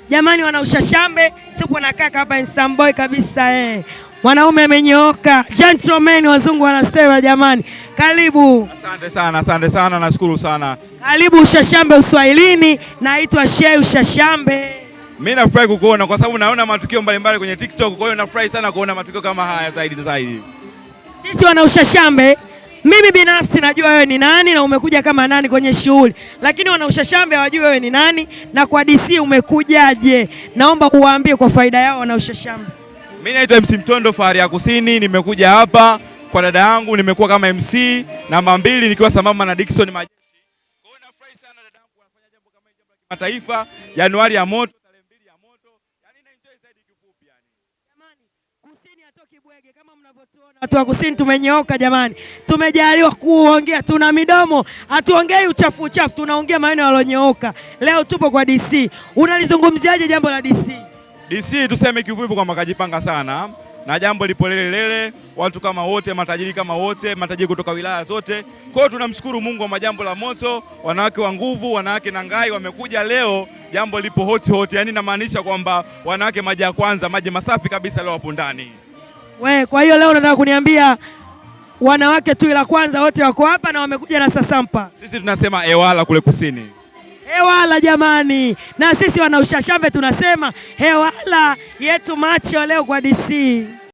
Jamani wana Ushashambe, tupo na kaka hapa handsome boy kabisa Mwanaume amenyooka, gentleman wazungu wanasema jamani. Karibu. Asante sana, nashukuru sana. Karibu Ushashambe Uswahilini, naitwa Sheikh Ushashambe. Mimi nafurahi kukuona kwa sababu naona matukio mbalimbali kwenye TikTok, kwa hiyo nafurahi sana kuona matukio kama haya zaidi. Sisi wana Ushashambe, mimi binafsi najua wewe ni nani na umekuja kama nani kwenye shughuli, lakini wana Ushashambe hawajui wewe ni nani na kwa DC umekujaje. Naomba uwaambie kwa faida yao wana Ushashambe. Mimi naitwa MC Mtondo Fahari ya Kusini, nimekuja hapa kwa dada yangu, nimekuwa kama MC namba 2 nikiwa sambamba na Dickson Majeshi. Kwa hiyo nafurahi sana dada yangu anafanya jambo kama hili, jambo la kimataifa, Januari ya moto, tarehe 2 ya moto. Yaani na enjoy zaidi kifupi yani. Jamani, Kusini hatoki bwege kama mnavyotuona. Watu wa Kusini tumenyooka jamani. Tumejaliwa kuongea, tuna midomo, hatuongei uchafu, tunaongea maneno yaliyonyooka. Leo tupo kwa DC. Unalizungumziaje jambo la DC? DC tuseme kifupi kwamba kajipanga sana na jambo lipo lele, watu kama wote, matajiri kama wote, matajiri kutoka wilaya zote. Kwa hiyo tunamshukuru Mungu kwa majambo la moto, wanawake wa nguvu, wanawake na ngai wamekuja leo, jambo lipo hot. Yani namaanisha kwamba wanawake maji ya kwanza, maji masafi kabisa leo hapo ndani. Kwa hiyo leo nataka kuniambia wanawake tu ila kwanza wote wako hapa na wamekuja na sasampa. Sisi tunasema ewala kule Kusini. Hewala jamani, na sisi wana Ushashambe tunasema hewala yetu macho leo kwa DC.